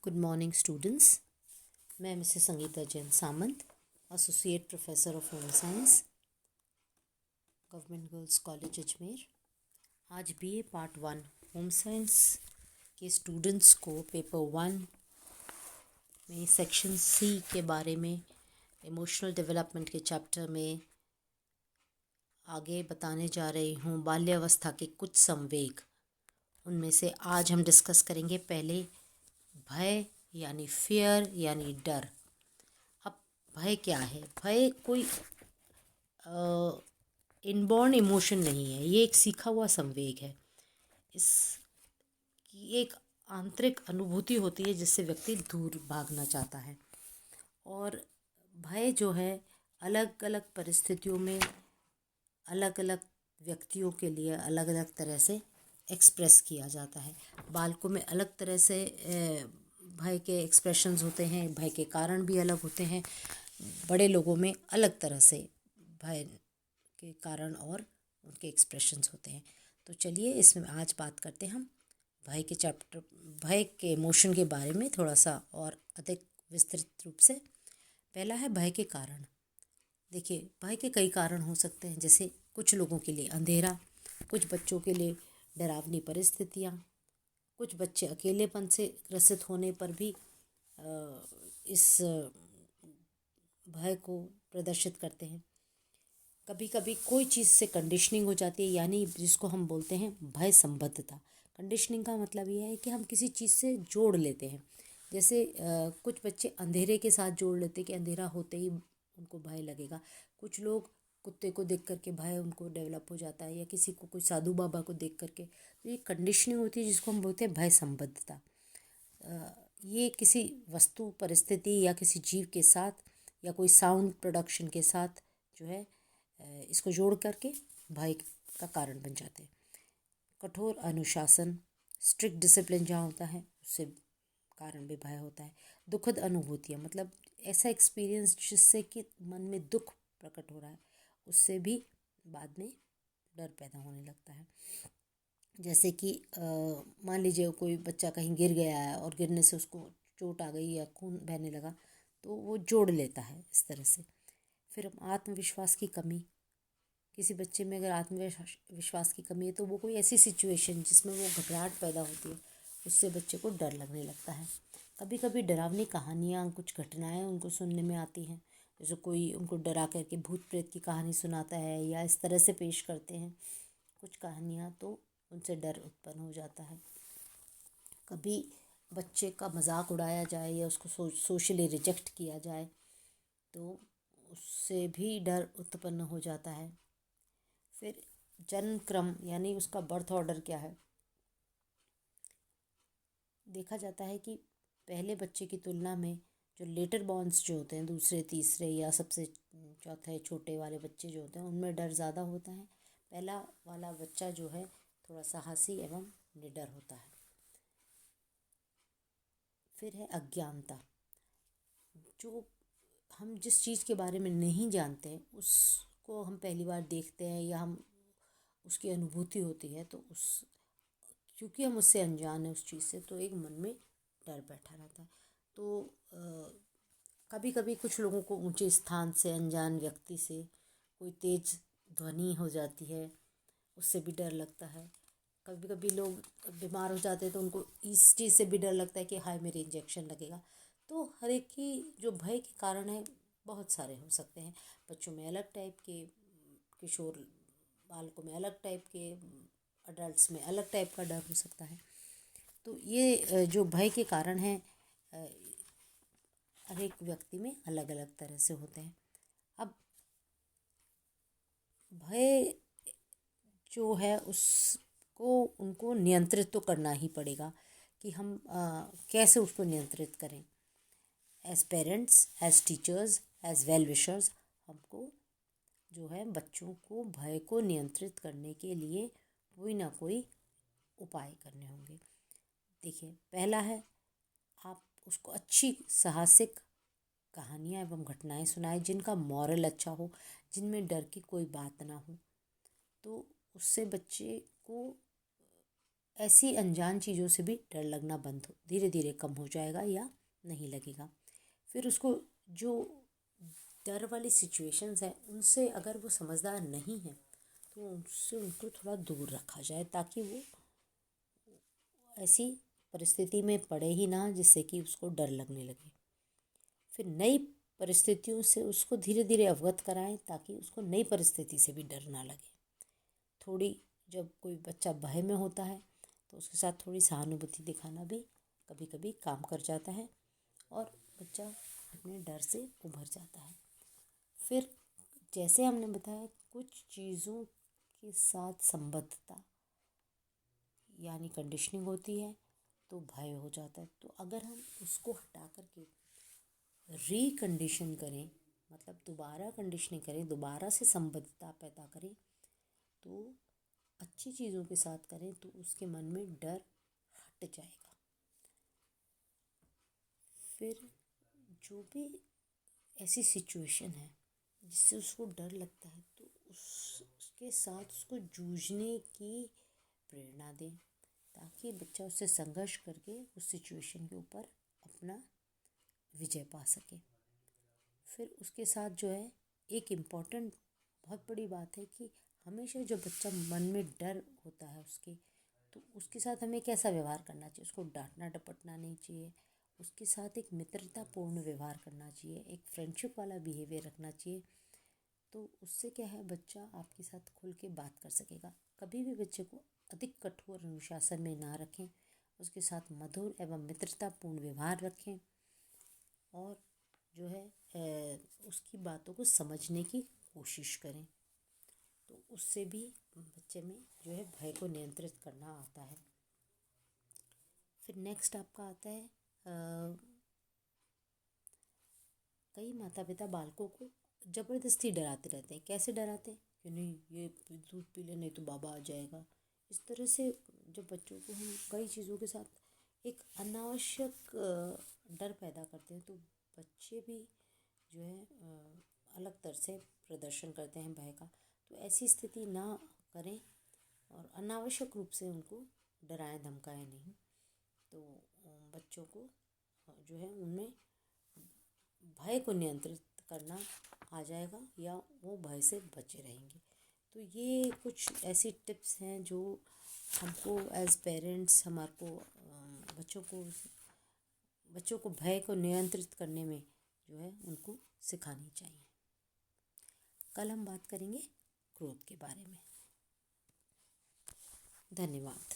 Good morning students. मैं Mrs Sangeeta Jain Samant, associate professor of home science, government girls college Ajmer. आज BA part 1 home science के students को paper 1 में section C के बारे में इमोशनल डेवलपमेंट के चैप्टर में आगे बताने जा रही हूँ। बाल्यावस्था के कुछ संवेग, उनमें से आज हम डिस्कस करेंगे। पहले भय यानी फियर यानी डर। अब भय क्या है? भय कोई इनबॉर्न इमोशन नहीं है, ये एक सीखा हुआ संवेग है। इसकी एक आंतरिक अनुभूति होती है जिससे व्यक्ति दूर भागना चाहता है। और भय जो है अलग अलग परिस्थितियों में अलग अलग व्यक्तियों के लिए अलग अलग तरह से एक्सप्रेस किया जाता है। बालकों में अलग तरह से भय के एक्सप्रेशंस होते हैं, भय के कारण भी अलग होते हैं। बड़े लोगों में अलग तरह से भय के कारण और उनके एक्सप्रेशंस होते हैं। तो चलिए इसमें आज बात करते हैं हम भय के चैप्टर, भय के इमोशन के बारे में थोड़ा सा और अधिक विस्तृत रूप से। पहला है भय के कारण। देखिए, भय के कई कारण हो सकते हैं, जैसे कुछ लोगों के लिए अंधेरा, कुछ बच्चों के लिए डरावनी परिस्थितियाँ, कुछ बच्चे अकेलेपन से ग्रसित होने पर भी इस भय को प्रदर्शित करते हैं। कभी कभी कोई चीज़ से कंडीशनिंग हो जाती है, यानी जिसको हम बोलते हैं भय संबद्धता। कंडीशनिंग का मतलब यह है कि हम किसी चीज़ से जोड़ लेते हैं। जैसे कुछ बच्चे अंधेरे के साथ जोड़ लेते हैं कि अंधेरा होते ही उनको भय लगेगा। कुछ लोग कुत्ते को देख करके भय उनको डेवलप हो जाता है, या किसी को कोई साधु बाबा को देख करके। तो ये कंडीशनिंग होती है जिसको हम बोलते हैं भय संबद्धता। ये किसी वस्तु, परिस्थिति या किसी जीव के साथ या कोई साउंड प्रोडक्शन के साथ जो है इसको जोड़ करके भय का कारण बन जाते हैं। कठोर अनुशासन, स्ट्रिक्ट डिसिप्लिन जहाँ होता है उससे कारण भी भय होता है। दुखद अनुभूतियाँ, मतलब ऐसा एक्सपीरियंस जिससे कि मन में दुख प्रकट हो रहा है, उससे भी बाद में डर पैदा होने लगता है। जैसे कि मान लीजिए कोई बच्चा कहीं गिर गया है और गिरने से उसको चोट आ गई या खून बहने लगा, तो वो जोड़ लेता है इस तरह से। फिर आत्मविश्वास की कमी, किसी बच्चे में अगर आत्मविश्वास की कमी है तो वो कोई ऐसी सिचुएशन जिसमें वो घबराहट पैदा होती है, उससे बच्चे को डर लगने लगता है। कभी कभी डरावनी कहानियाँ, कुछ घटनाएं उनको सुनने में आती हैं, जैसे कोई उनको डरा करके भूत प्रेत की कहानी सुनाता है या इस तरह से पेश करते हैं कुछ कहानियाँ, तो उनसे डर उत्पन्न हो जाता है। कभी बच्चे का मजाक उड़ाया जाए या उसको सोशली रिजेक्ट किया जाए तो उससे भी डर उत्पन्न हो जाता है। फिर जन्म क्रम, यानी उसका बर्थ ऑर्डर क्या है। देखा जाता है कि पहले बच्चे की तुलना में जो लेटर बॉर्न्स जो होते हैं, दूसरे तीसरे या सबसे चौथे छोटे वाले बच्चे जो होते हैं, उनमें डर ज़्यादा होता है। पहला वाला बच्चा जो है थोड़ा साहसी एवं निडर होता है। फिर है अज्ञानता। जो हम जिस चीज़ के बारे में नहीं जानते उसको हम पहली बार देखते हैं या हम उसकी अनुभूति होती है, तो उस क्योंकि हम उससे अनजान हैं उस चीज़ से, तो एक मन में डर बैठा रहता है। तो कभी कभी कुछ लोगों को ऊंचे स्थान से, अनजान व्यक्ति से कोई तेज ध्वनि हो जाती है, उससे भी डर लगता है। कभी कभी लोग बीमार हो जाते हैं तो उनको इस चीज़ से भी डर लगता है कि हाय मेरे इंजेक्शन लगेगा। तो हर एक की जो भय के कारण है बहुत सारे हो सकते हैं। बच्चों में अलग टाइप के, किशोर बालकों में अलग टाइप के, अडल्ट्स में अलग टाइप का डर हो सकता है। तो ये जो भय के कारण हैं हर एक व्यक्ति में अलग अलग तरह से होते हैं। अब भय जो है उसको उनको नियंत्रित तो करना ही पड़ेगा कि हम कैसे उसको नियंत्रित करें। As parents, as teachers, as well wishers, हमको जो है बच्चों को भय को नियंत्रित करने के लिए कोई ना कोई उपाय करने होंगे। देखिए, पहला है आप उसको अच्छी साहसिक कहानियाँ एवं घटनाएं सुनाएं जिनका मॉरल अच्छा हो, जिनमें डर की कोई बात ना हो। तो उससे बच्चे को ऐसी अनजान चीज़ों से भी डर लगना बंद हो धीरे धीरे कम हो जाएगा या नहीं लगेगा। फिर उसको जो डर वाली सिचुएशंस हैं उनसे अगर वो समझदार नहीं है तो उनसे उनको थोड़ा दूर रखा जाए, ताकि वो ऐसी परिस्थिति में पड़े ही ना जिससे कि उसको डर लगने लगे। फिर नई परिस्थितियों से उसको धीरे धीरे अवगत कराएं ताकि उसको नई परिस्थिति से भी डर ना लगे। थोड़ी जब कोई बच्चा भय में होता है तो उसके साथ थोड़ी सहानुभूति दिखाना भी कभी कभी काम कर जाता है और बच्चा अपने डर से उभर जाता है। फिर जैसे हमने बताया, कुछ चीज़ों के साथ संबद्धता यानी कंडीशनिंग होती है तो भय हो जाता है। तो अगर हम उसको हटा करके रिकंडीशन करें, मतलब दोबारा कंडीशनिंग करें, दोबारा से संबद्धता पैदा करें, तो अच्छी चीज़ों के साथ करें तो उसके मन में डर हट जाएगा। फिर जो भी ऐसी सिचुएशन है जिससे उसको डर लगता है तो उसके साथ उसको जूझने की प्रेरणा दें, ताकि बच्चा उससे संघर्ष करके उस सिचुएशन के ऊपर अपना विजय पा सके। फिर उसके साथ जो है एक इम्पॉर्टेंट बहुत बड़ी बात है कि हमेशा जो बच्चा मन में डर होता है उसके, तो उसके साथ हमें कैसा व्यवहार करना चाहिए। उसको डांटना डपटना नहीं चाहिए, उसके साथ एक मित्रतापूर्ण व्यवहार करना चाहिए, एक फ्रेंडशिप वाला बिहेवियर रखना चाहिए। तो उससे क्या है, बच्चा आपके साथ खुल के बात कर सकेगा। कभी भी बच्चे को अधिक कठोर अनुशासन में ना रखें, उसके साथ मधुर एवं मित्रतापूर्ण व्यवहार रखें और जो है उसकी बातों को समझने की कोशिश करें। तो उससे भी बच्चे में जो है भय को नियंत्रित करना आता है। फिर नेक्स्ट आपका आता है कई माता पिता बालकों को ज़बरदस्ती डराते रहते हैं। कैसे डराते हैं कि नहीं ये दूध पी ले नहीं तो बाबा आ जाएगा। इस तरह से जब बच्चों को हम कई चीज़ों के साथ एक अनावश्यक डर पैदा करते हैं तो बच्चे भी जो है अलग तरह से प्रदर्शन करते हैं भय का। तो ऐसी स्थिति ना करें और अनावश्यक रूप से उनको डराएं धमकाएं नहीं। तो बच्चों को जो है उनमें भय को नियंत्रित करना आ जाएगा या वो भय से बचे रहेंगे। तो ये कुछ ऐसी टिप्स हैं जो हमको एज पेरेंट्स हमारे को बच्चों को भय को नियंत्रित करने में जो है उनको सिखानी चाहिए। कल हम बात करेंगे क्रोध के बारे में। धन्यवाद।